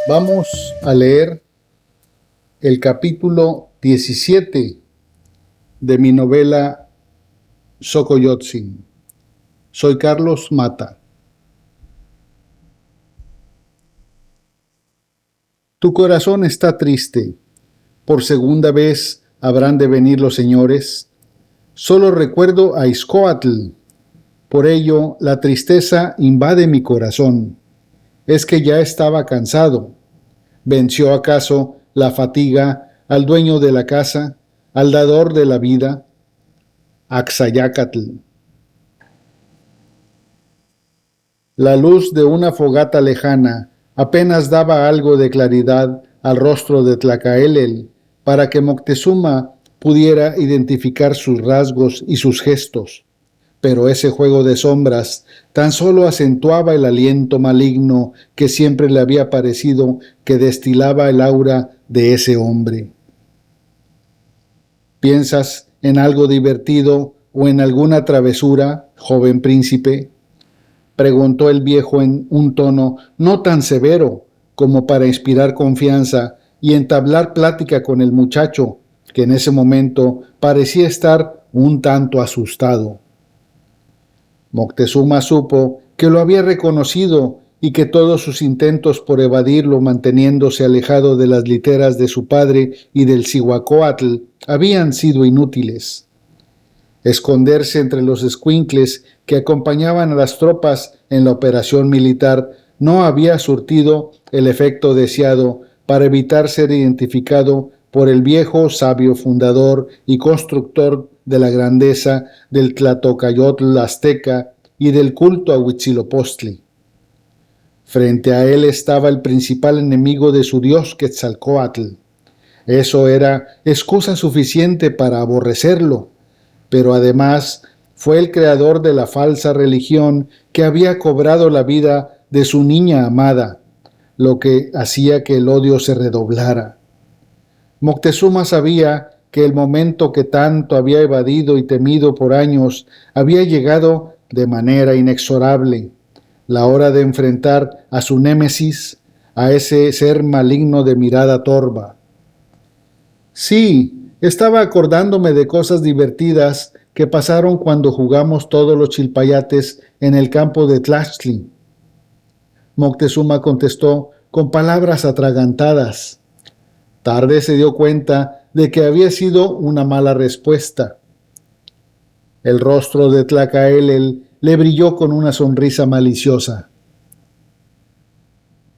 Vamos a leer el capítulo 17 de mi novela Xocoyotzin. Soy Carlos Mata. Tu corazón está triste. Por segunda vez habrán de venir los señores. Solo recuerdo a Izcoatl. Por ello, la tristeza invade mi corazón. Es que ya estaba cansado. ¿Venció acaso la fatiga al dueño de la casa, al dador de la vida? Axayácatl. La luz de una fogata lejana apenas daba algo de claridad al rostro de Tlacaelel para que Moctezuma pudiera identificar sus rasgos y sus gestos. Pero ese juego de sombras tan solo acentuaba el aliento maligno que siempre le había parecido que destilaba el aura de ese hombre. ¿Piensas en algo divertido o en alguna travesura, joven príncipe?, preguntó el viejo en un tono no tan severo como para inspirar confianza y entablar plática con el muchacho, que en ese momento parecía estar un tanto asustado. Moctezuma supo que lo había reconocido y que todos sus intentos por evadirlo manteniéndose alejado de las literas de su padre y del Cihuacóatl habían sido inútiles. Esconderse entre los escuincles que acompañaban a las tropas en la operación militar no había surtido el efecto deseado para evitar ser identificado por el viejo sabio fundador y constructor de la grandeza del Tlatocayotl azteca y del culto a Huitzilopochtli. Frente a él estaba el principal enemigo de su dios Quetzalcóatl. Eso era excusa suficiente para aborrecerlo, pero además fue el creador de la falsa religión que había cobrado la vida de su niña amada, lo que hacía que el odio se redoblara. Moctezuma sabía que el momento que tanto había evadido y temido por años había llegado de manera inexorable, la hora de enfrentar a su némesis, a ese ser maligno de mirada torva. Sí, estaba acordándome de cosas divertidas que pasaron cuando jugamos todos los chilpayates en el campo de Tlachtli. Moctezuma contestó con palabras atragantadas. Tarde se dio cuenta de que había sido una mala respuesta. El rostro de Tlacaelel le brilló con una sonrisa maliciosa.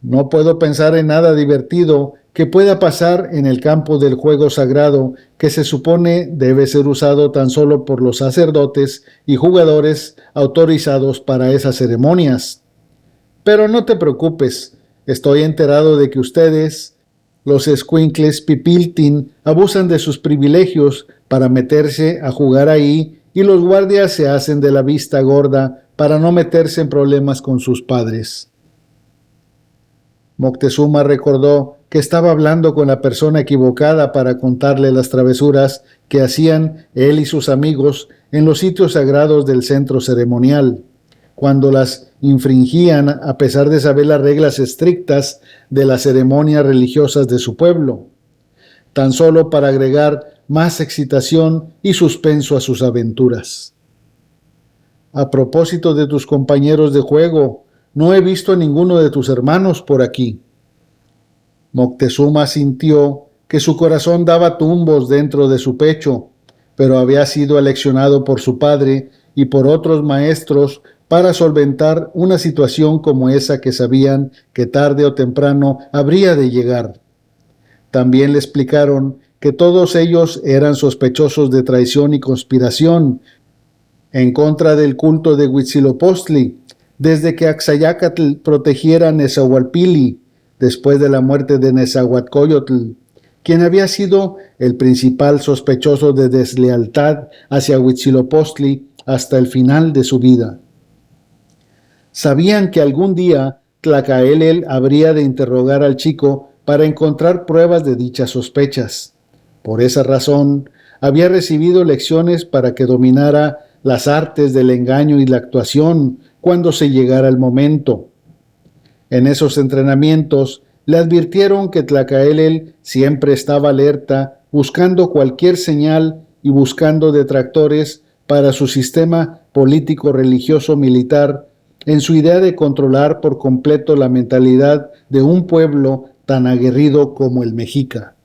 No puedo pensar en nada divertido que pueda pasar en el campo del juego sagrado que se supone debe ser usado tan solo por los sacerdotes y jugadores autorizados para esas ceremonias. Pero no te preocupes, estoy enterado de que ustedes, los escuincles pipiltin, abusan de sus privilegios para meterse a jugar ahí y los guardias se hacen de la vista gorda para no meterse en problemas con sus padres. Moctezuma recordó que estaba hablando con la persona equivocada para contarle las travesuras que hacían él y sus amigos en los sitios sagrados del centro ceremonial, cuando las infringían a pesar de saber las reglas estrictas de las ceremonias religiosas de su pueblo, tan solo para agregar más excitación y suspenso a sus aventuras. A propósito de tus compañeros de juego, no he visto a ninguno de tus hermanos por aquí. Moctezuma sintió que su corazón daba tumbos dentro de su pecho, pero había sido aleccionado por su padre y por otros maestros para solventar una situación como esa que sabían que tarde o temprano habría de llegar. También le explicaron que todos ellos eran sospechosos de traición y conspiración en contra del culto de Huitzilopochtli, desde que Axayácatl protegiera a Nezahualpili después de la muerte de Nezahualcóyotl, quien había sido el principal sospechoso de deslealtad hacia Huitzilopochtli hasta el final de su vida. Sabían que algún día Tlacaelel habría de interrogar al chico para encontrar pruebas de dichas sospechas. Por esa razón, había recibido lecciones para que dominara las artes del engaño y la actuación cuando se llegara el momento. En esos entrenamientos Le advirtieron que Tlacaelel siempre estaba alerta, buscando cualquier señal y buscando detractores para su sistema político, religioso, militar, en su idea de controlar por completo la mentalidad de un pueblo tan aguerrido como el mexica.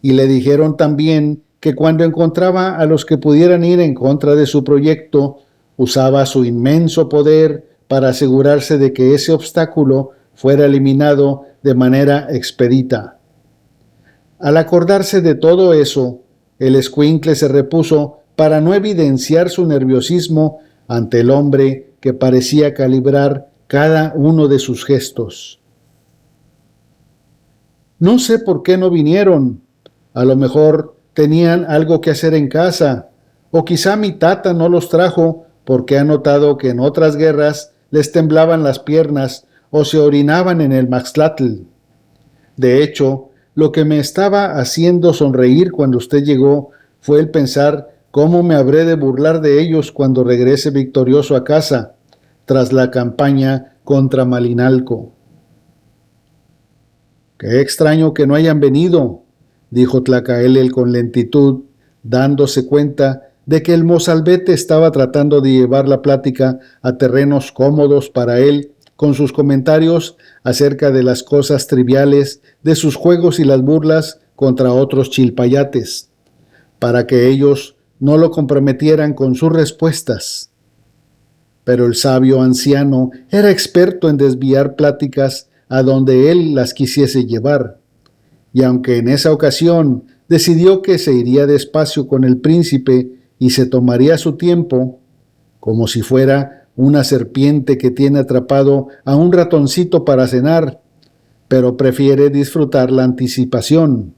Y le dijeron también que cuando encontraba a los que pudieran ir en contra de su proyecto, usaba su inmenso poder para asegurarse de que ese obstáculo fuera eliminado de manera expedita. Al acordarse de todo eso, el escuincle se repuso para no evidenciar su nerviosismo ante el hombre que parecía calibrar cada uno de sus gestos. No sé por qué no vinieron. A lo mejor tenían algo que hacer en casa, o quizá mi tata no los trajo porque ha notado que en otras guerras les temblaban las piernas o se orinaban en el Maxtlatl. De hecho, lo que me estaba haciendo sonreír cuando usted llegó fue el pensar cómo me habré de burlar de ellos cuando regrese victorioso a casa, tras la campaña contra Malinalco. Qué extraño que no hayan venido, dijo Tlacaelel con lentitud, dándose cuenta de que el mozalbete estaba tratando de llevar la plática a terrenos cómodos para él, con sus comentarios acerca de las cosas triviales, de sus juegos y las burlas contra otros chilpayates, para que ellos no lo comprometieran con sus respuestas. Pero el sabio anciano era experto en desviar pláticas a donde él las quisiese llevar, y aunque en esa ocasión decidió que se iría despacio con el príncipe y se tomaría su tiempo, como si fuera una serpiente que tiene atrapado a un ratoncito para cenar, pero prefiere disfrutar la anticipación.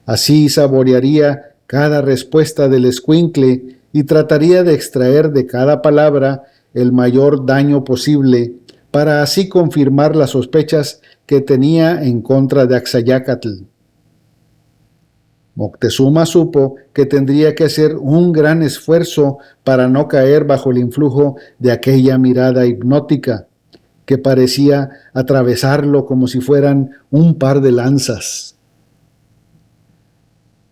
Así saborearía cada respuesta del escuincle y trataría de extraer de cada palabra el mayor daño posible para así confirmar las sospechas que tenía en contra de Axayácatl. Moctezuma supo que tendría que hacer un gran esfuerzo para no caer bajo el influjo de aquella mirada hipnótica que parecía atravesarlo como si fueran un par de lanzas.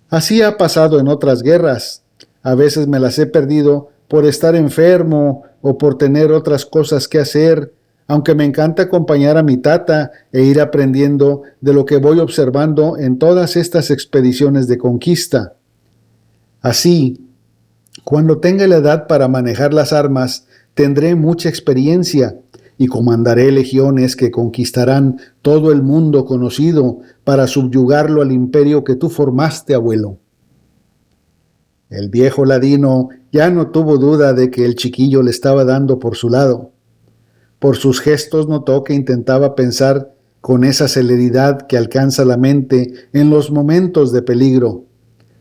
Así ha pasado en otras guerras. A veces me las he perdido por estar enfermo o por tener otras cosas que hacer, aunque me encanta acompañar a mi tata e ir aprendiendo de lo que voy observando en todas estas expediciones de conquista. Así, cuando tenga la edad para manejar las armas, tendré mucha experiencia y comandaré legiones que conquistarán todo el mundo conocido para subyugarlo al imperio que tú formaste, abuelo. El viejo ladino ya no tuvo duda de que el chiquillo le estaba dando por su lado. Por sus gestos notó que intentaba pensar con esa celeridad que alcanza la mente en los momentos de peligro,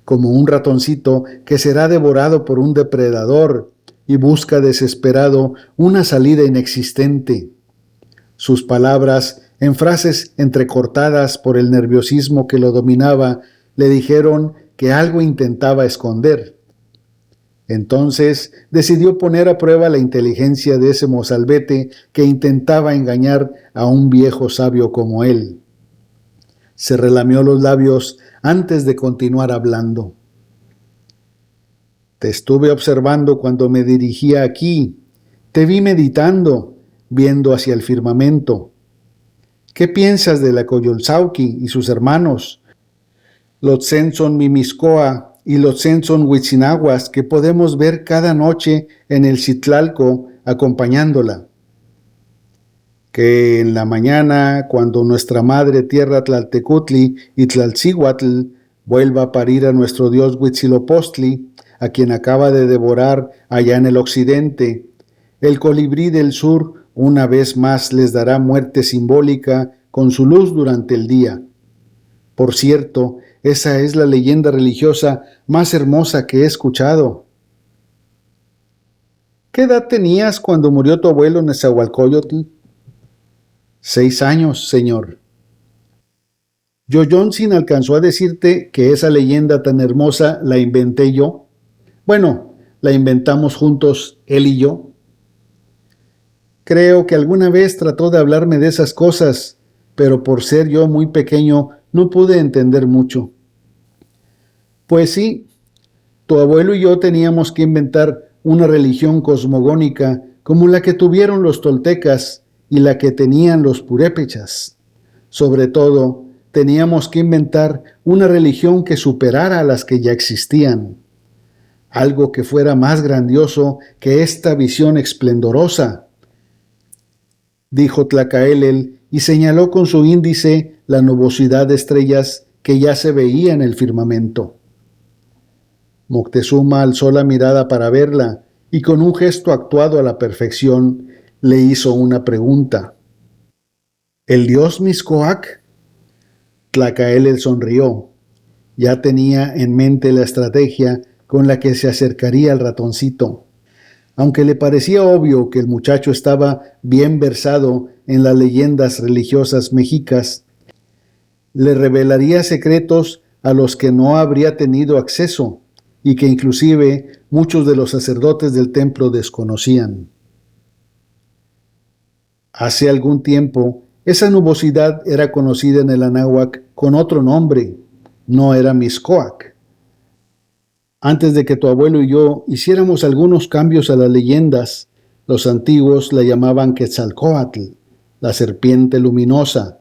como un ratoncito que será devorado por un depredador y busca desesperado una salida inexistente. Sus palabras, en frases entrecortadas por el nerviosismo que lo dominaba, le dijeron que algo intentaba esconder. Entonces decidió poner a prueba la inteligencia de ese mozalbete que intentaba engañar a un viejo sabio como él. Se relamió los labios antes de continuar hablando. Te estuve observando cuando me dirigía aquí. Te vi meditando, viendo hacia el firmamento. ¿Qué piensas de la Coyolxauhqui y sus hermanos, los Censon Mimiscoa y los Censon Huitzinahuas, que podemos ver cada noche en el Citlalco acompañándola? Que en la mañana, cuando nuestra madre tierra Tlaltecutli y Tlaltzíhuatl vuelva a parir a nuestro dios Huitzilopochtli, a quien acaba de devorar allá en el occidente, el colibrí del sur una vez más les dará muerte simbólica con su luz durante el día. Por cierto, esa es la leyenda religiosa más hermosa que he escuchado. ¿Qué edad tenías cuando murió tu abuelo Nezahualcóyotl? 6 años, señor. ¿Yoyontzin alcanzó a decirte que esa leyenda tan hermosa la inventé yo? Bueno, la inventamos juntos, él y yo. Creo que alguna vez trató de hablarme de esas cosas, pero por ser yo muy pequeño no pude entender mucho. Pues sí, tu abuelo y yo teníamos que inventar una religión cosmogónica como la que tuvieron los toltecas y la que tenían los purépechas. Sobre todo, teníamos que inventar una religión que superara a las que ya existían. Algo que fuera más grandioso que esta visión esplendorosa, dijo Tlacaelel y señaló con su índice la nubosidad de estrellas que ya se veía en el firmamento. Moctezuma alzó la mirada para verla y con un gesto actuado a la perfección le hizo una pregunta. ¿El dios Mixcoac? Tlacaelel sonrió. Ya tenía en mente la estrategia con la que se acercaría al ratoncito. Aunque le parecía obvio que el muchacho estaba bien versado en las leyendas religiosas mexicas, le revelaría secretos a los que no habría tenido acceso y que inclusive muchos de los sacerdotes del templo desconocían. Hace algún tiempo, esa nubosidad era conocida en el Anáhuac con otro nombre, no era Mixcoac. Antes de que tu abuelo y yo hiciéramos algunos cambios a las leyendas, los antiguos la llamaban Quetzalcóatl, la serpiente luminosa,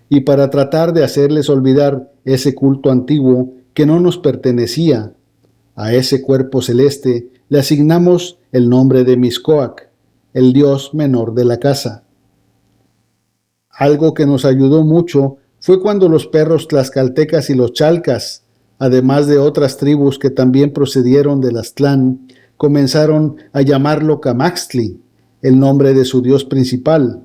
y para tratar de hacerles olvidar ese culto antiguo que no nos pertenecía, a ese cuerpo celeste le asignamos el nombre de Mixcoac, el dios menor de la casa. Algo que nos ayudó mucho fue cuando los perros tlaxcaltecas y los chalcas, además de otras tribus que también procedieron del Aztlán, comenzaron a llamarlo Camaxtli, el nombre de su dios principal.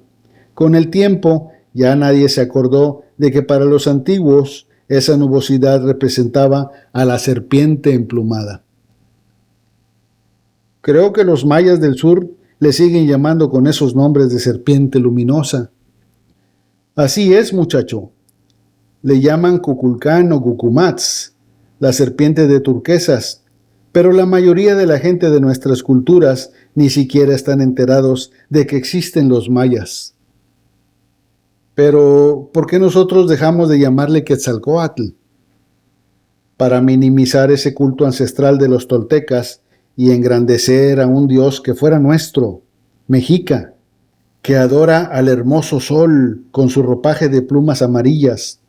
Con el tiempo, ya nadie se acordó de que para los antiguos esa nubosidad representaba a la serpiente emplumada. Creo que los mayas del sur le siguen llamando con esos nombres de serpiente luminosa. Así es, muchacho. Le llaman Cuculcán o Cucumats, la serpiente de turquesas, pero la mayoría de la gente de nuestras culturas ni siquiera están enterados de que existen los mayas. Pero, ¿por qué nosotros dejamos de llamarle Quetzalcóatl? Para minimizar ese culto ancestral de los toltecas y engrandecer a un dios que fuera nuestro, mexica, que adora al hermoso sol con su ropaje de plumas amarillas,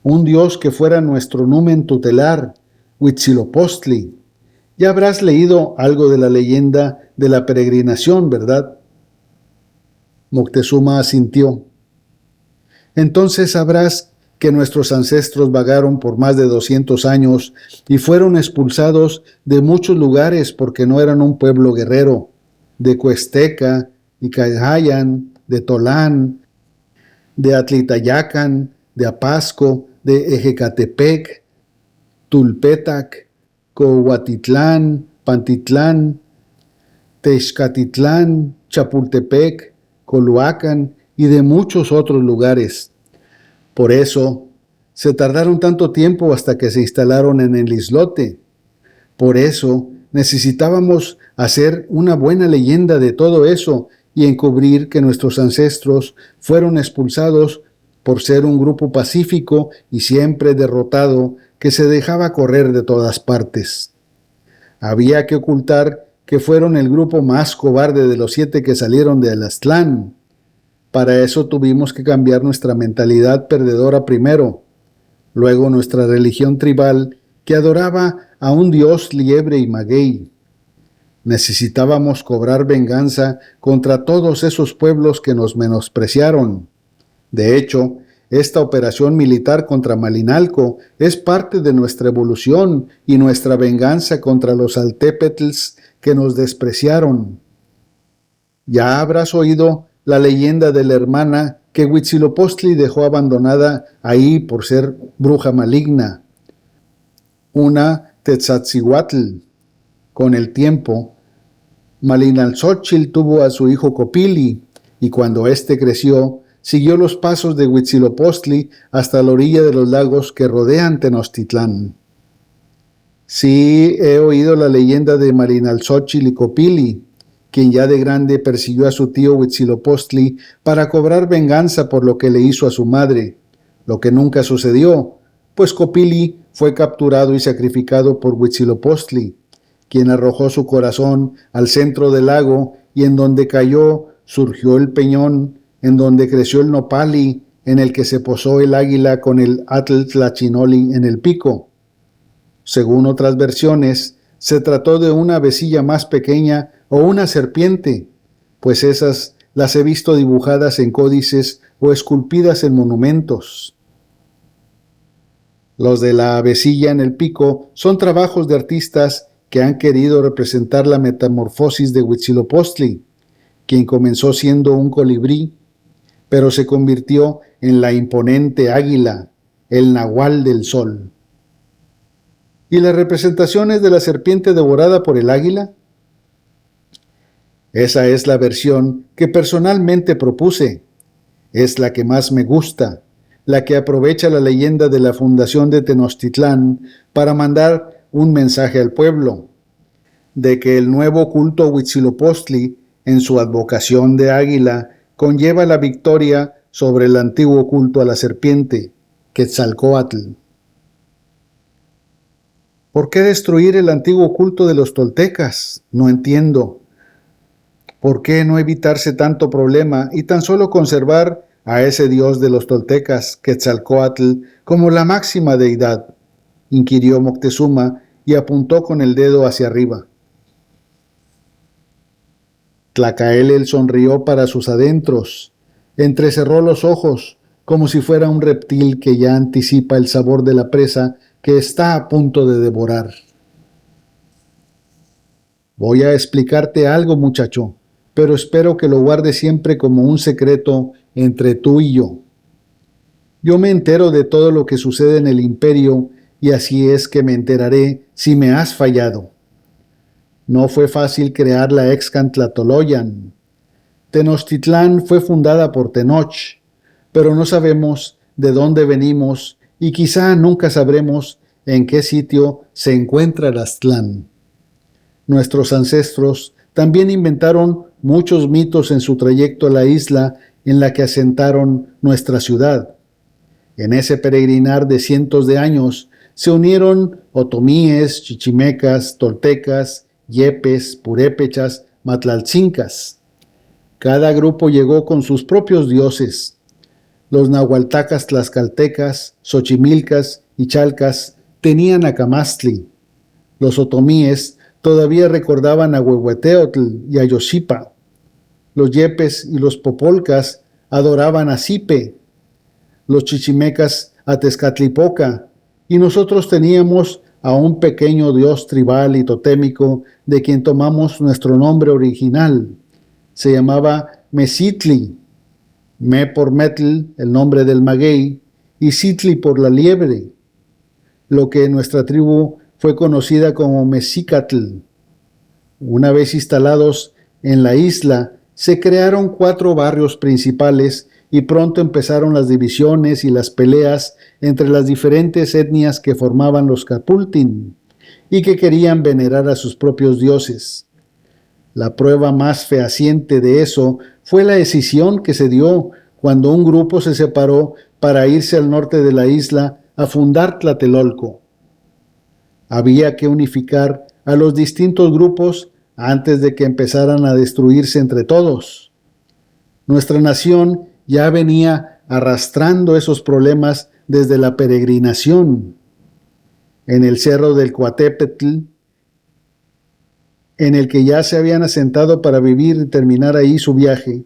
un dios que fuera nuestro numen tutelar, Huitzilopochtli. Ya habrás leído algo de la leyenda de la peregrinación, ¿verdad? Moctezuma asintió. Entonces sabrás que nuestros ancestros vagaron por más de 200 años y fueron expulsados de muchos lugares porque no eran un pueblo guerrero, de Cuesteca y Cajayan, de Tolán, de Atlitayacan, de Apasco, de Ejecatepec, Tulpetac, Cohuatitlán, Pantitlán, Texcatitlán, Chapultepec, Coloacan y de muchos otros lugares. Por eso se tardaron tanto tiempo hasta que se instalaron en el islote. Por eso necesitábamos hacer una buena leyenda de todo eso y encubrir que nuestros ancestros fueron expulsados por ser un grupo pacífico y siempre derrotado que se dejaba correr de todas partes. Había que ocultar que fueron el grupo más cobarde de los 7 que salieron de Aztlán. Para eso tuvimos que cambiar nuestra mentalidad perdedora primero, luego nuestra religión tribal que adoraba a un dios liebre y maguey. Necesitábamos cobrar venganza contra todos esos pueblos que nos menospreciaron. De hecho, esta operación militar contra Malinalco es parte de nuestra evolución y nuestra venganza contra los altépetls que nos despreciaron. Ya habrás oído la leyenda de la hermana que Huitzilopochtli dejó abandonada ahí por ser bruja maligna, una Tetzatzihuatl. Con el tiempo, Malinalxóchitl tuvo a su hijo Copili, y cuando éste creció, siguió los pasos de Huitzilopochtli hasta la orilla de los lagos que rodean Tenochtitlán. Sí, he oído la leyenda de Malinalxóchitl y Copili, quien ya de grande persiguió a su tío Huitzilopochtli para cobrar venganza por lo que le hizo a su madre, lo que nunca sucedió, pues Copili fue capturado y sacrificado por Huitzilopochtli, quien arrojó su corazón al centro del lago y en donde cayó surgió el peñón, en donde creció el nopali, en el que se posó el águila con el Atl Tlachinoli en el pico. Según otras versiones, se trató de una avecilla más pequeña o una serpiente, pues esas las he visto dibujadas en códices o esculpidas en monumentos. Los de la avecilla en el pico son trabajos de artistas que han querido representar la metamorfosis de Huitzilopochtli, quien comenzó siendo un colibrí, pero se convirtió en la imponente águila, el nahual del sol. ¿Y las representaciones de la serpiente devorada por el águila? Esa es la versión que personalmente propuse. Es la que más me gusta, la que aprovecha la leyenda de la fundación de Tenochtitlán para mandar un mensaje al pueblo, de que el nuevo culto a Huitzilopochtli, en su advocación de águila, conlleva la victoria sobre el antiguo culto a la serpiente, Quetzalcóatl. ¿Por qué destruir el antiguo culto de los toltecas? No entiendo. ¿Por qué no evitarse tanto problema y tan solo conservar a ese dios de los toltecas, Quetzalcóatl, como la máxima deidad? Inquirió Moctezuma y apuntó con el dedo hacia arriba. Tlacaelel sonrió para sus adentros, entrecerró los ojos, como si fuera un reptil que ya anticipa el sabor de la presa que está a punto de devorar. Voy a explicarte algo, muchacho, pero espero que lo guardes siempre como un secreto entre tú y yo. Yo me entero de todo lo que sucede en el imperio y así es que me enteraré si me has fallado. No fue fácil crear la Excantlatoloyan. Tenochtitlán fue fundada por Tenoch, pero no sabemos de dónde venimos y quizá nunca sabremos en qué sitio se encuentra el Aztlán. Nuestros ancestros también inventaron muchos mitos en su trayecto a la isla en la que asentaron nuestra ciudad. En ese peregrinar de cientos de años se unieron otomíes, chichimecas, toltecas, yepes, purépechas, matlaltzincas. Cada grupo llegó con sus propios dioses. Los nahualtacas tlaxcaltecas, xochimilcas y chalcas tenían a Camastli. Los otomíes todavía recordaban a Huehueteotl y a Yoshipa. Los yepes y los popolcas adoraban a Sipe. Los chichimecas a Tezcatlipoca. Y nosotros teníamos a un pequeño dios tribal y totémico de quien tomamos nuestro nombre original. Se llamaba Mesitli. Me por Metl, el nombre del maguey, y Sitli por la liebre, lo que en nuestra tribu fue conocida como Mexicatl. Una vez instalados en la isla, se crearon 4 barrios principales y pronto empezaron las divisiones y las peleas entre las diferentes etnias que formaban los Capultin y que querían venerar a sus propios dioses. La prueba más fehaciente de eso fue la escisión que se dio cuando un grupo se separó para irse al norte de la isla a fundar Tlatelolco. Había que unificar a los distintos grupos antes de que empezaran a destruirse entre todos. Nuestra nación ya venía arrastrando esos problemas desde la peregrinación. En el cerro del Coatepetl, en el que ya se habían asentado para vivir y terminar ahí su viaje,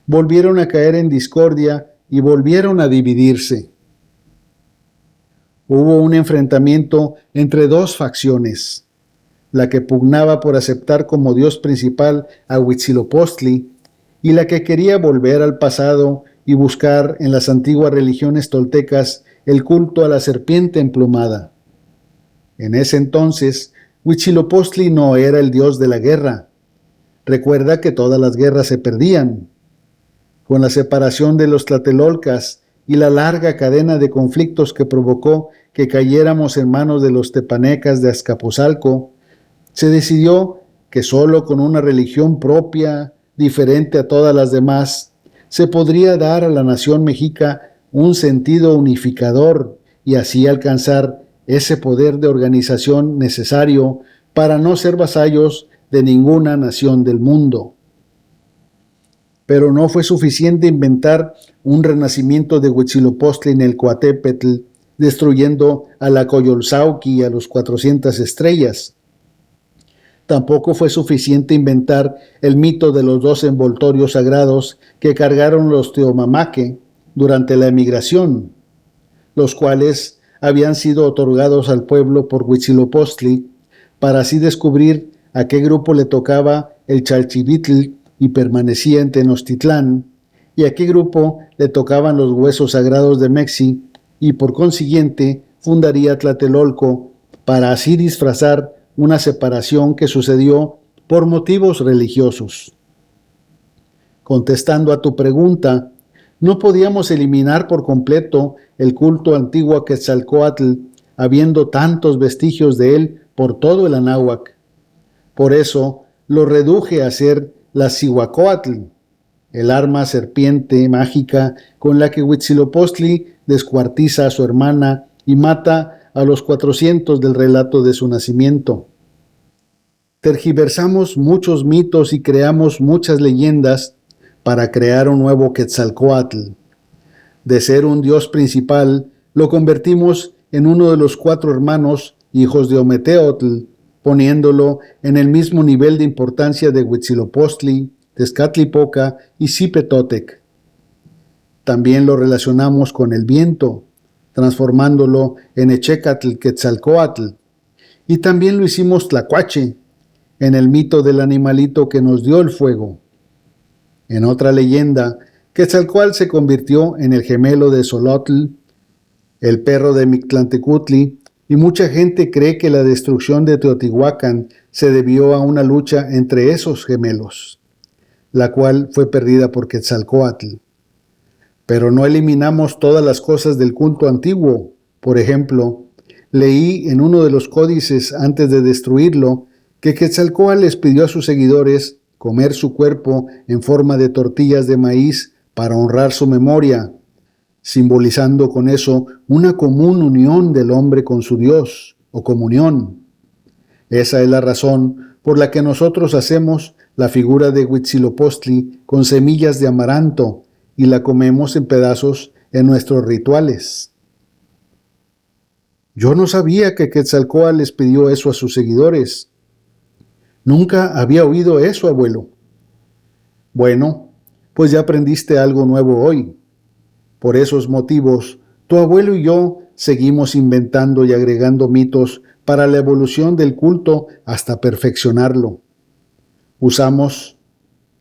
volvieron a caer en discordia y volvieron a dividirse. Hubo un enfrentamiento entre 2 facciones, la que pugnaba por aceptar como dios principal a Huitzilopochtli y la que quería volver al pasado y buscar en las antiguas religiones toltecas el culto a la serpiente emplumada. En ese entonces, Huitzilopochtli no era el dios de la guerra. Recuerda que todas las guerras se perdían. Con la separación de los tlatelolcas y la larga cadena de conflictos que provocó que cayéramos en manos de los tepanecas de Azcapotzalco, se decidió que solo con una religión propia, diferente a todas las demás, se podría dar a la nación mexica un sentido unificador y así alcanzar ese poder de organización necesario para no ser vasallos de ninguna nación del mundo. Pero no fue suficiente inventar un renacimiento de Huitzilopochtli en el Coatepetl, destruyendo a la Coyolxauhqui y a los 400 estrellas. Tampoco fue suficiente inventar el mito de los 2 envoltorios sagrados que cargaron los Teomamaque durante la emigración, los cuales habían sido otorgados al pueblo por Huitzilopochtli para así descubrir a qué grupo le tocaba el Chalchivitl y permanecía en Tenochtitlán, y a qué grupo le tocaban los huesos sagrados de Mexi, y por consiguiente fundaría Tlatelolco para así disfrazar una separación que sucedió por motivos religiosos. Contestando a tu pregunta, no podíamos eliminar por completo el culto antiguo a Quetzalcóatl, habiendo tantos vestigios de él por todo el Anáhuac. Por eso lo reduje a ser la Cihuacóatl, el arma serpiente mágica con la que Huitzilopochtli descuartiza a su hermana y mata a los 400 del relato de su nacimiento. Tergiversamos muchos mitos y creamos muchas leyendas para crear un nuevo Quetzalcóatl. De ser un dios principal, lo convertimos en uno de los 4 hermanos, hijos de Ometeotl, poniéndolo en el mismo nivel de importancia de Huitzilopochtli, Tezcatlipoca y Zipetotec. También lo relacionamos con el viento, transformándolo en Echecatl Quetzalcóatl, y también lo hicimos Tlacuache, en el mito del animalito que nos dio el fuego. En otra leyenda, Quetzalcóatl se convirtió en el gemelo de Xolotl, el perro de Mictlantecutli, y mucha gente cree que la destrucción de Teotihuacán se debió a una lucha entre esos gemelos, la cual fue perdida por Quetzalcóatl. Pero no eliminamos todas las cosas del culto antiguo. Por ejemplo, leí en uno de los códices antes de destruirlo que Quetzalcóatl les pidió a sus seguidores comer su cuerpo en forma de tortillas de maíz para honrar su memoria, simbolizando con eso una común unión del hombre con su Dios, o comunión. Esa es la razón por la que nosotros hacemos la figura de Huitzilopochtli con semillas de amaranto y la comemos en pedazos en nuestros rituales. Yo no sabía que Quetzalcóatl les pidió eso a sus seguidores. Nunca había oído eso, abuelo. Bueno, pues ya aprendiste algo nuevo hoy. Por esos motivos, tu abuelo y yo seguimos inventando y agregando mitos para la evolución del culto hasta perfeccionarlo. Usamos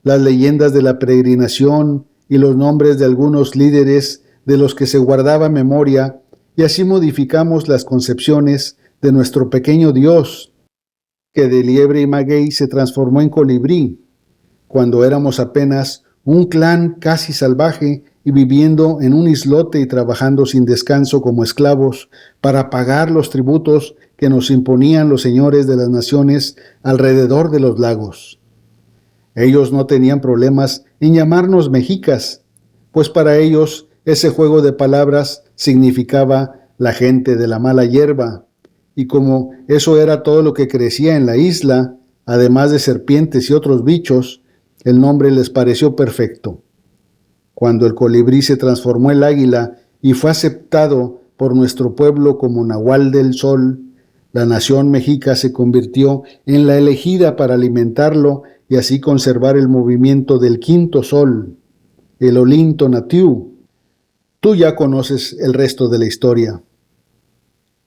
las leyendas de la peregrinación y los nombres de algunos líderes de los que se guardaba memoria, y así modificamos las concepciones de nuestro pequeño Dios, que de liebre y maguey se transformó en colibrí, cuando éramos apenas un clan casi salvaje y viviendo en un islote y trabajando sin descanso como esclavos para pagar los tributos que nos imponían los señores de las naciones alrededor de los lagos. Ellos no tenían problemas en llamarnos mexicas, pues para ellos ese juego de palabras significaba la gente de la mala hierba, y como eso era todo lo que crecía en la isla, además de serpientes y otros bichos, el nombre les pareció perfecto. Cuando el colibrí se transformó en águila y fue aceptado por nuestro pueblo como Nahual del Sol, la nación mexica se convirtió en la elegida para alimentarlo y así conservar el movimiento del quinto sol, el Olintonatiuh. Tú ya conoces el resto de la historia.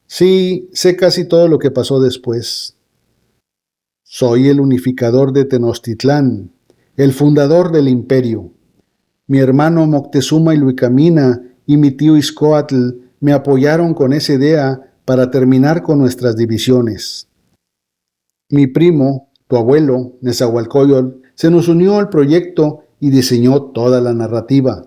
Sí, sé casi todo lo que pasó después. Soy el unificador de Tenochtitlán, el fundador del imperio. Mi hermano Moctezuma Iluicamina y mi tío Ixcoatl me apoyaron con esa idea para terminar con nuestras divisiones. Mi primo, tu abuelo, Nezahualcóyotl, se nos unió al proyecto y diseñó toda la narrativa.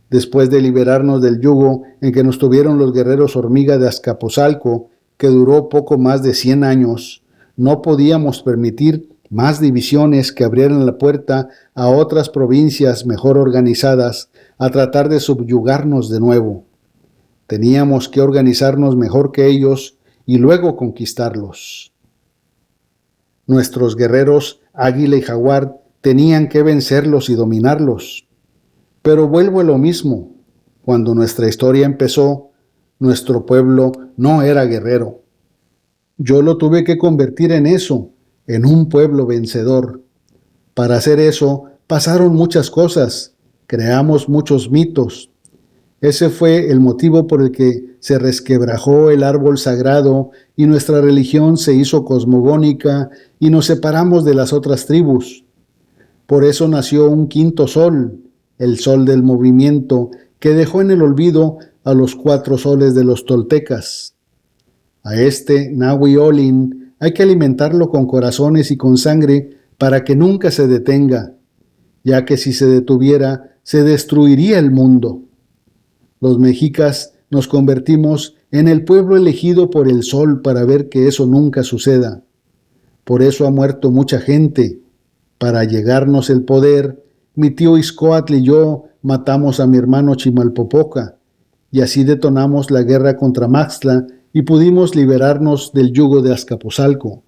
Después de liberarnos del yugo en que nos tuvieron los guerreros hormiga de Azcapotzalco, que duró poco más de 100 años, no podíamos permitir más divisiones que abrieran la puerta a otras provincias mejor organizadas a tratar de subyugarnos de nuevo. Teníamos que organizarnos mejor que ellos y luego conquistarlos. Nuestros guerreros Águila y Jaguar tenían que vencerlos y dominarlos. Pero vuelvo a lo mismo. Cuando nuestra historia empezó, nuestro pueblo no era guerrero. Yo lo tuve que convertir en eso, en un pueblo vencedor. Para hacer eso, pasaron muchas cosas, creamos muchos mitos. Ese fue el motivo por el que se resquebrajó el árbol sagrado y nuestra religión se hizo cosmogónica y nos separamos de las otras tribus. Por eso nació un quinto sol, el sol del movimiento, que dejó en el olvido a los 4 soles de los toltecas. A este Nahui Olin hay que alimentarlo con corazones y con sangre para que nunca se detenga, ya que si se detuviera, se destruiría el mundo. Los mexicas nos convertimos en el pueblo elegido por el sol para ver que eso nunca suceda. Por eso ha muerto mucha gente. Para llegarnos el poder, mi tío Ixcoatl y yo matamos a mi hermano Chimalpopoca, y así detonamos la guerra contra Maxtla y pudimos liberarnos del yugo de Azcapotzalco.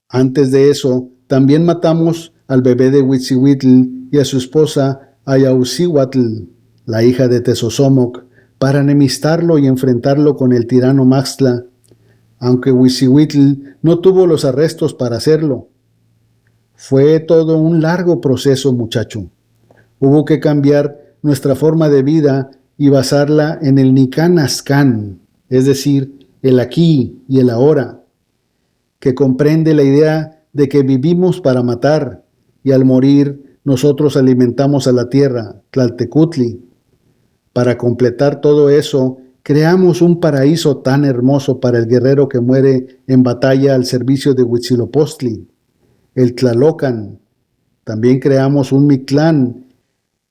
Antes de eso, también matamos al bebé de Huitzihuitl y a su esposa Ayaucíhuatl, la hija de Tezosomoc, para enemistarlo y enfrentarlo con el tirano Maxtla, aunque Huitzihuitl no tuvo los arrestos para hacerlo. Fue todo un largo proceso, muchacho. Hubo que cambiar nuestra forma de vida y basarla en el Nican Ascan, es decir, el aquí y el ahora, que comprende la idea de que vivimos para matar y al morir nosotros alimentamos a la tierra, Tlaltecutli. Para completar todo eso, creamos un paraíso tan hermoso para el guerrero que muere en batalla al servicio de Huitzilopochtli, el Tlalocan. También creamos un Mictlán,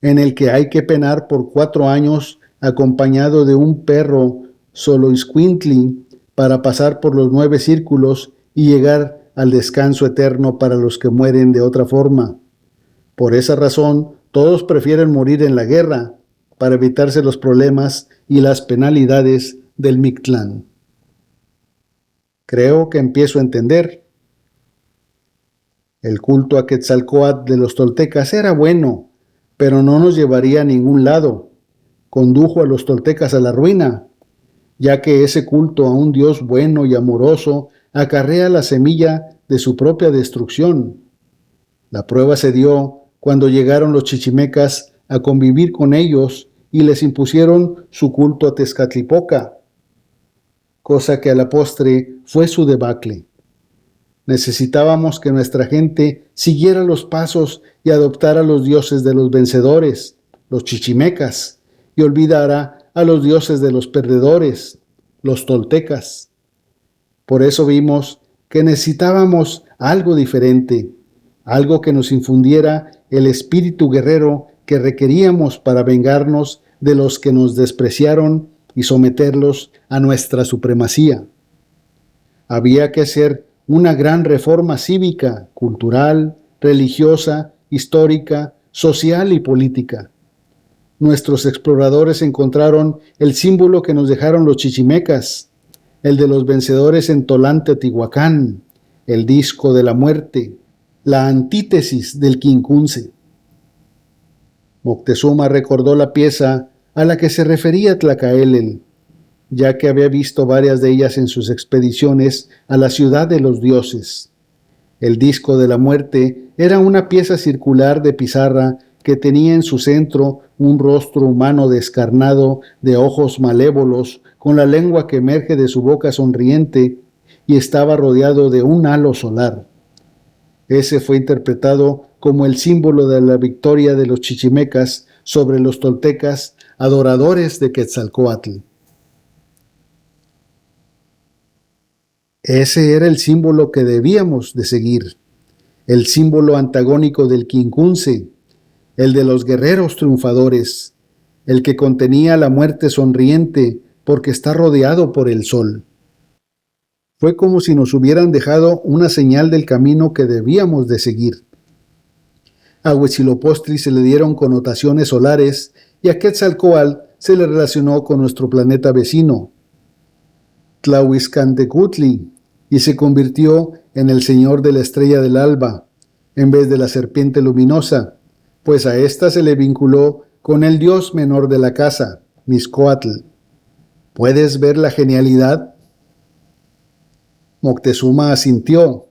en el que hay que penar por 4 años acompañado de un perro Xoloitzcuintli para pasar por los 9 círculos y llegar al descanso eterno para los que mueren de otra forma. Por esa razón, todos prefieren morir en la guerra para evitarse los problemas y las penalidades del Mictlán. Creo que empiezo a entender. El culto a Quetzalcóatl de los toltecas era bueno, pero no nos llevaría a ningún lado. Condujo a los toltecas a la ruina, ya que ese culto a un Dios bueno y amoroso acarrea la semilla de su propia destrucción. La prueba se dio cuando llegaron los chichimecas a convivir con ellos y les impusieron su culto a Tezcatlipoca, cosa que a la postre fue su debacle. Necesitábamos que nuestra gente siguiera los pasos y adoptara los dioses de los vencedores, los chichimecas, y olvidara a los dioses de los perdedores, los toltecas. Por eso vimos que necesitábamos algo diferente, algo que nos infundiera el espíritu guerrero que requeríamos para vengarnos de los que nos despreciaron y someterlos a nuestra supremacía. Había que hacer una gran reforma cívica, cultural, religiosa, histórica, social y política. Nuestros exploradores encontraron el símbolo que nos dejaron los chichimecas, el de los vencedores en Tolanteotihuacán, el disco de la muerte, la antítesis del quincunce. Moctezuma recordó la pieza a la que se refería Tlacaelel, ya que había visto varias de ellas en sus expediciones a la ciudad de los dioses. El disco de la muerte era una pieza circular de pizarra que tenía en su centro un rostro humano descarnado de ojos malévolos, con la lengua que emerge de su boca sonriente, y estaba rodeado de un halo solar. Ese fue interpretado como el símbolo de la victoria de los chichimecas sobre los toltecas, adoradores de Quetzalcóatl. Ese era el símbolo que debíamos de seguir, el símbolo antagónico del quincunce, el de los guerreros triunfadores, el que contenía la muerte sonriente porque está rodeado por el sol. Fue como si nos hubieran dejado una señal del camino que debíamos de seguir. A Huitzilopochtli se le dieron connotaciones solares y a Quetzalcóatl se le relacionó con nuestro planeta vecino, Tlahuizcantecutli, y se convirtió en el señor de la estrella del alba, en vez de la serpiente luminosa, pues a ésta se le vinculó con el dios menor de la casa, Mixcoatl. ¿Puedes ver la genialidad? Moctezuma asintió.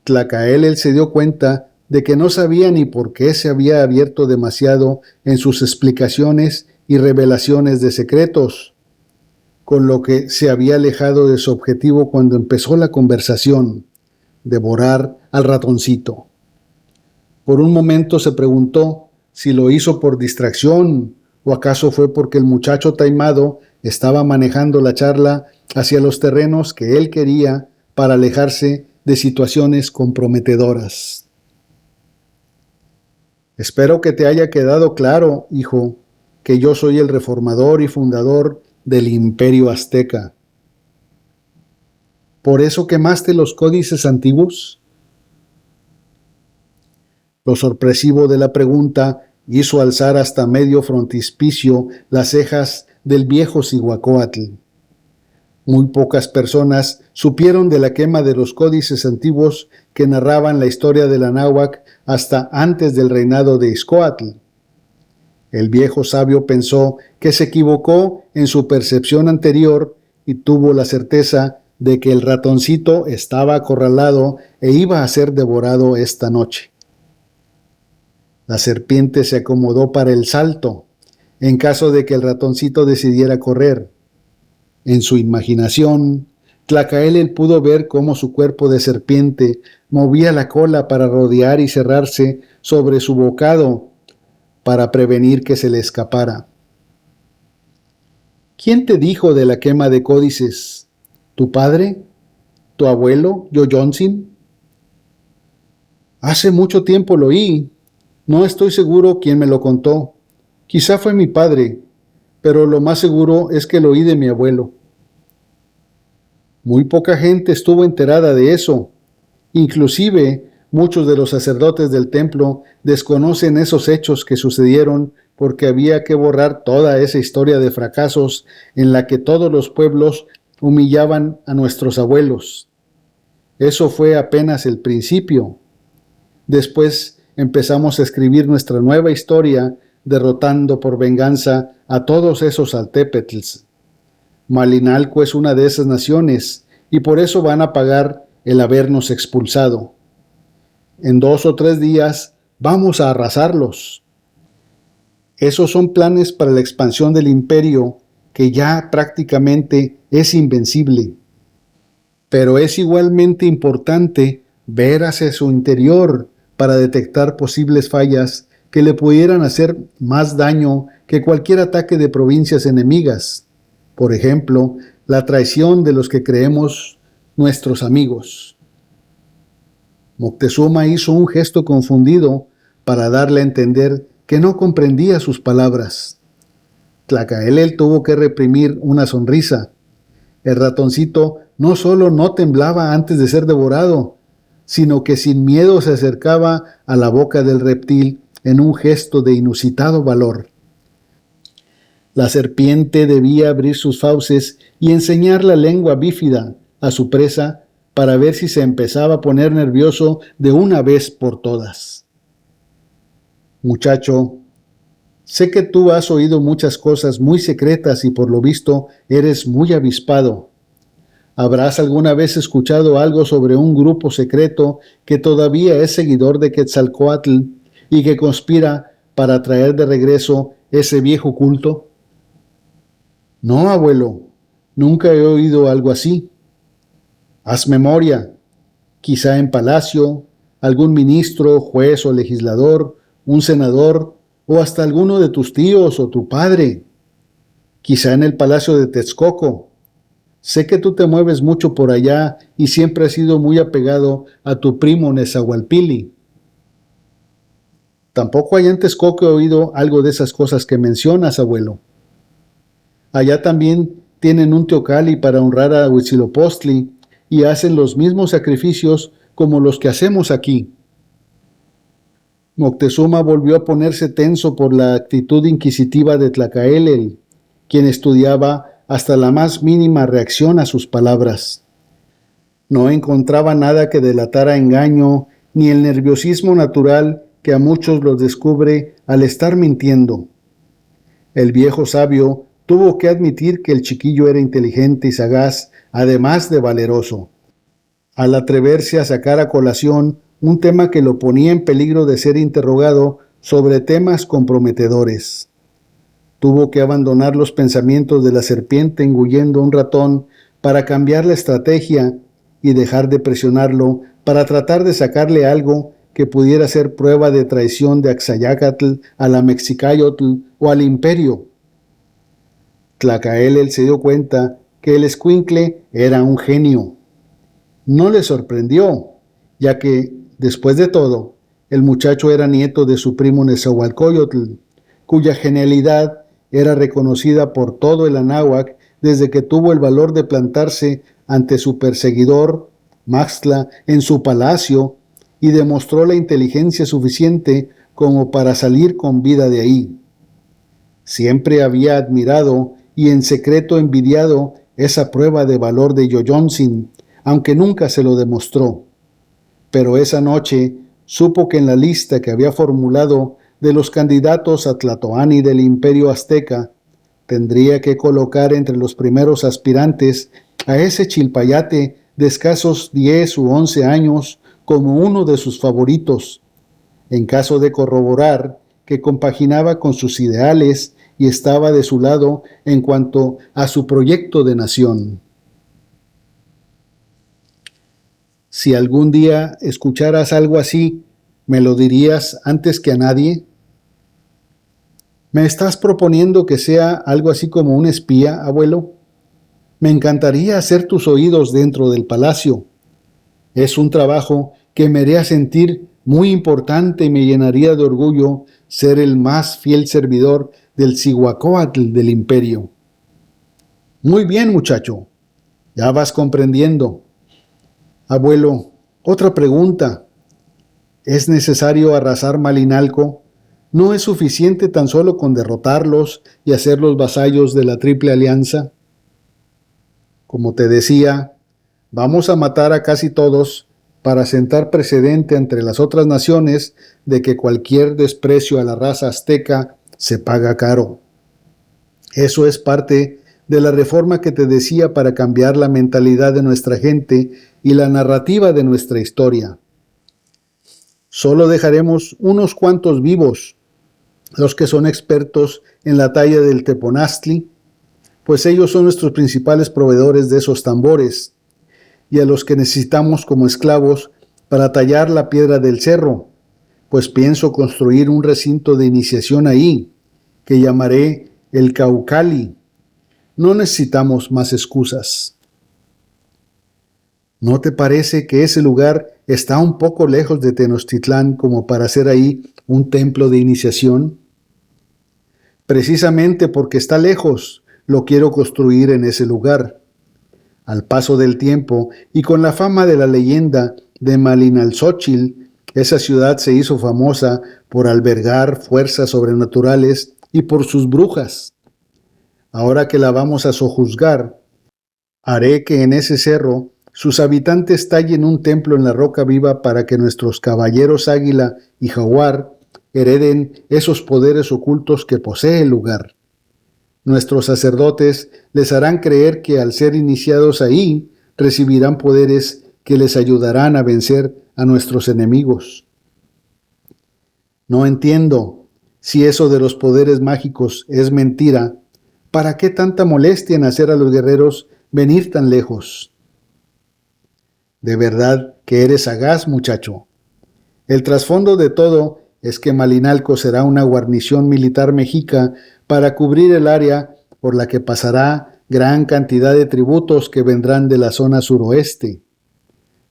Tlacaelel se dio cuenta de que no sabía ni por qué se había abierto demasiado en sus explicaciones y revelaciones de secretos, con lo que se había alejado de su objetivo cuando empezó la conversación: devorar al ratoncito. Por un momento se preguntó si lo hizo por distracción o acaso fue porque el muchacho taimado estaba manejando la charla hacia los terrenos que él quería para alejarse de situaciones comprometedoras. Espero que te haya quedado claro, hijo, que yo soy el reformador y fundador del Imperio Azteca. ¿Por eso quemaste los códices antiguos? Lo sorpresivo de la pregunta hizo alzar hasta medio frontispicio las cejas del viejo Cihuacóatl. Muy pocas personas supieron de la quema de los códices antiguos que narraban la historia de la náhuatl hasta antes del reinado de Ixcóatl. El viejo sabio pensó que se equivocó en su percepción anterior y tuvo la certeza de que el ratoncito estaba acorralado e iba a ser devorado esta noche. La serpiente se acomodó para el salto, en caso de que el ratoncito decidiera correr. En su imaginación, Tlacaelel pudo ver cómo su cuerpo de serpiente movía la cola para rodear y cerrarse sobre su bocado para prevenir que se le escapara. ¿Quién te dijo de la quema de códices? ¿Tu padre? ¿Tu abuelo, Yoyontzin? Hace mucho tiempo lo oí. No estoy seguro quién me lo contó. Quizá fue mi padre, pero lo más seguro es que lo oí de mi abuelo. Muy poca gente estuvo enterada de eso. Inclusive, muchos de los sacerdotes del templo desconocen esos hechos que sucedieron porque había que borrar toda esa historia de fracasos en la que todos los pueblos humillaban a nuestros abuelos. Eso fue apenas el principio. Después empezamos a escribir nuestra nueva historia derrotando por venganza a todos esos altépetls. Malinalco es una de esas naciones y por eso van a pagar el habernos expulsado. En 2 o 3 días vamos a arrasarlos. Esos son planes para la expansión del imperio que ya prácticamente es invencible. Pero es igualmente importante ver hacia su interior para detectar posibles fallas que le pudieran hacer más daño que cualquier ataque de provincias enemigas. Por ejemplo, la traición de los que creemos nuestros amigos. Moctezuma hizo un gesto confundido para darle a entender que no comprendía sus palabras. Tlacaelel tuvo que reprimir una sonrisa. El ratoncito no solo no temblaba antes de ser devorado, sino que sin miedo se acercaba a la boca del reptil en un gesto de inusitado valor. La serpiente debía abrir sus fauces y enseñar la lengua bífida a su presa para ver si se empezaba a poner nervioso de una vez por todas. Muchacho, sé que tú has oído muchas cosas muy secretas y por lo visto eres muy avispado. ¿Habrás alguna vez escuchado algo sobre un grupo secreto que todavía es seguidor de Quetzalcóatl y que conspira para traer de regreso ese viejo culto? No, abuelo, nunca he oído algo así. Haz memoria, quizá en palacio, algún ministro, juez o legislador, un senador o hasta alguno de tus tíos o tu padre. Quizá en el palacio de Texcoco. Sé que tú te mueves mucho por allá y siempre has sido muy apegado a tu primo Nezahualpili. Tampoco allá en Texcoco he oído algo de esas cosas que mencionas, abuelo. Allá también tienen un teocalli para honrar a Huitzilopochtli y hacen los mismos sacrificios como los que hacemos aquí. Moctezuma volvió a ponerse tenso por la actitud inquisitiva de Tlacaelel, quien estudiaba hasta la más mínima reacción a sus palabras. No encontraba nada que delatara engaño ni el nerviosismo natural que a muchos los descubre al estar mintiendo. El viejo sabio tuvo que admitir que el chiquillo era inteligente y sagaz, además de valeroso, al atreverse a sacar a colación un tema que lo ponía en peligro de ser interrogado sobre temas comprometedores. Tuvo que abandonar los pensamientos de la serpiente engullendo un ratón para cambiar la estrategia y dejar de presionarlo para tratar de sacarle algo que pudiera ser prueba de traición de Axayácatl a la Mexicáyotl o al imperio. Tlacaelel se dio cuenta que el escuincle era un genio. No le sorprendió, ya que, después de todo, el muchacho era nieto de su primo Nezahualcóyotl, cuya genialidad era reconocida por todo el Anáhuac desde que tuvo el valor de plantarse ante su perseguidor, Maxtla, en su palacio y demostró la inteligencia suficiente como para salir con vida de ahí. Siempre había admirado y en secreto envidiado esa prueba de valor de Yoyonsin, aunque nunca se lo demostró. Pero esa noche supo que en la lista que había formulado de los candidatos a Tlatoani del Imperio Azteca, tendría que colocar entre los primeros aspirantes a ese chilpayate de escasos 10 u 11 años como uno de sus favoritos, en caso de corroborar que compaginaba con sus ideales y estaba de su lado en cuanto a su proyecto de nación. Si algún día escucharas algo así, ¿me lo dirías antes que a nadie? ¿Me estás proponiendo que sea algo así como un espía, abuelo? Me encantaría hacer tus oídos dentro del palacio. Es un trabajo que me haría sentir muy importante y me llenaría de orgullo ser el más fiel servidor del Cihuacóatl del imperio. Muy bien, muchacho. Ya vas comprendiendo. Abuelo, otra pregunta. ¿Es necesario arrasar Malinalco? ¿No es suficiente tan solo con derrotarlos y hacerlos vasallos de la Triple Alianza? Como te decía, vamos a matar a casi todos para sentar precedente entre las otras naciones de que cualquier desprecio a la raza azteca se paga caro. Eso es parte de la reforma que te decía para cambiar la mentalidad de nuestra gente y la narrativa de nuestra historia. Solo dejaremos unos cuantos vivos, los que son expertos en la talla del teponaztli, pues ellos son nuestros principales proveedores de esos tambores, y a los que necesitamos como esclavos para tallar la piedra del cerro, pues pienso construir un recinto de iniciación ahí, que llamaré el Caucali. No necesitamos más excusas. ¿No te parece que ese lugar está un poco lejos de Tenochtitlán como para hacer ahí un templo de iniciación? Precisamente porque está lejos, lo quiero construir en ese lugar. Al paso del tiempo y con la fama de la leyenda de Malinalxóchitl, esa ciudad se hizo famosa por albergar fuerzas sobrenaturales y por sus brujas. Ahora que la vamos a sojuzgar, haré que en ese cerro sus habitantes tallen un templo en la roca viva para que nuestros caballeros águila y jaguar hereden esos poderes ocultos que posee el lugar. Nuestros sacerdotes les harán creer que al ser iniciados ahí, recibirán poderes que les ayudarán a vencer a nuestros enemigos. No entiendo si eso de los poderes mágicos es mentira. ¿Para qué tanta molestia en hacer a los guerreros venir tan lejos? De verdad que eres sagaz, muchacho. El trasfondo de todo es que Malinalco será una guarnición militar mexica para cubrir el área por la que pasará gran cantidad de tributos que vendrán de la zona suroeste.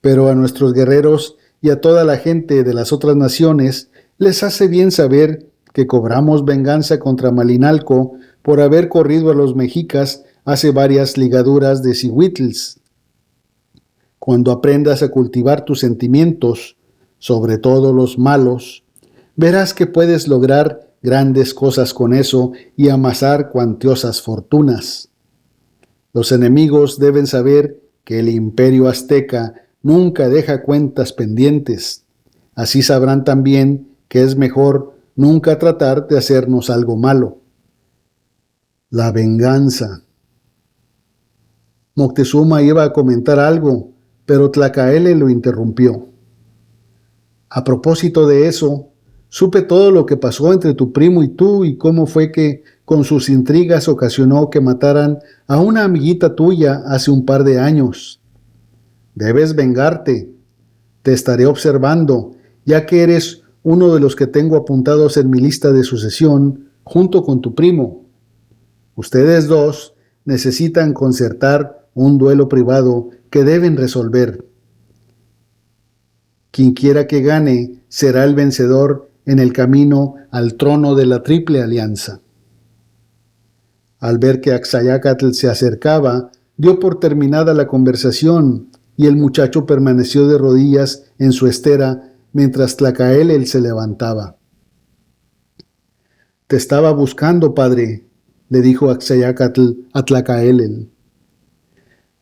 Pero a nuestros guerreros y a toda la gente de las otras naciones les hace bien saber que cobramos venganza contra Malinalco por haber corrido a los mexicas hace varias ligaduras de cihuitls. Cuando aprendas a cultivar tus sentimientos, sobre todo los malos, verás que puedes lograr grandes cosas con eso y amasar cuantiosas fortunas. Los enemigos deben saber que el imperio azteca nunca deja cuentas pendientes. Así sabrán también que es mejor nunca tratar de hacernos algo malo. La venganza. Moctezuma iba a comentar algo, pero Tlacaele lo interrumpió. A propósito de eso, supe todo lo que pasó entre tu primo y tú y cómo fue que con sus intrigas ocasionó que mataran a una amiguita tuya hace un par de años. Debes vengarte. Te estaré observando, ya que eres uno de los que tengo apuntados en mi lista de sucesión junto con tu primo. Ustedes dos necesitan concertar un duelo privado que deben resolver. Quien quiera que gane será el vencedor en el camino al trono de la Triple Alianza. Al ver que Axayácatl se acercaba, dio por terminada la conversación y el muchacho permaneció de rodillas en su estera mientras Tlacaelel se levantaba. Te estaba buscando, padre, le dijo Axayácatl a Tlacaelel.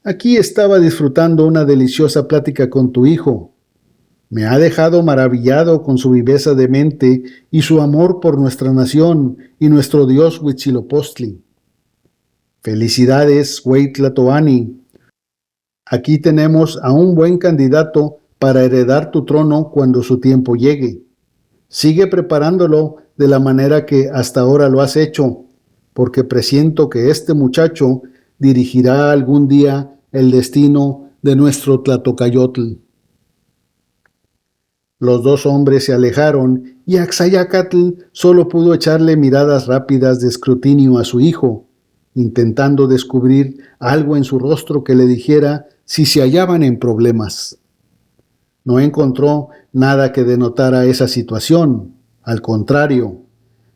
Aquí estaba disfrutando una deliciosa plática con tu hijo. Me ha dejado maravillado con su viveza de mente y su amor por nuestra nación y nuestro dios Huitzilopochtli. Felicidades, Hueytlatoani. Aquí tenemos a un buen candidato para heredar tu trono cuando su tiempo llegue. Sigue preparándolo de la manera que hasta ahora lo has hecho, porque presiento que este muchacho dirigirá algún día el destino de nuestro Tlatocayotl. Los dos hombres se alejaron y Axayácatl solo pudo echarle miradas rápidas de escrutinio a su hijo, intentando descubrir algo en su rostro que le dijera si se hallaban en problemas. No encontró nada que denotara esa situación. Al contrario,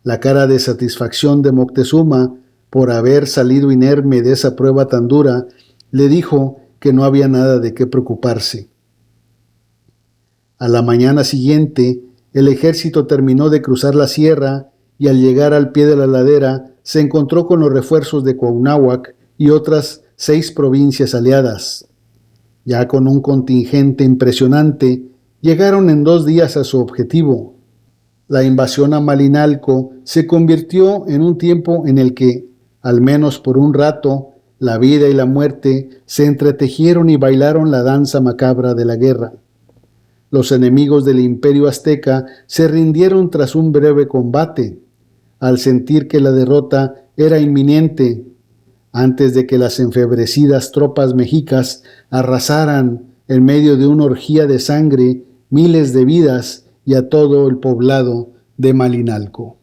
la cara de satisfacción de Moctezuma por haber salido inerme de esa prueba tan dura le dijo que no había nada de qué preocuparse. A la mañana siguiente, el ejército terminó de cruzar la sierra y al llegar al pie de la ladera se encontró con los refuerzos de Cuauhnáhuac y otras 6 provincias aliadas. Ya con un contingente impresionante, llegaron en 2 días a su objetivo. La invasión a Malinalco se convirtió en un tiempo en el que, al menos por un rato, la vida y la muerte se entretejieron y bailaron la danza macabra de la guerra. Los enemigos del imperio azteca se rindieron tras un breve combate, al sentir que la derrota era inminente, antes de que las enfebrecidas tropas mexicas arrasaran en medio de una orgía de sangre miles de vidas y a todo el poblado de Malinalco.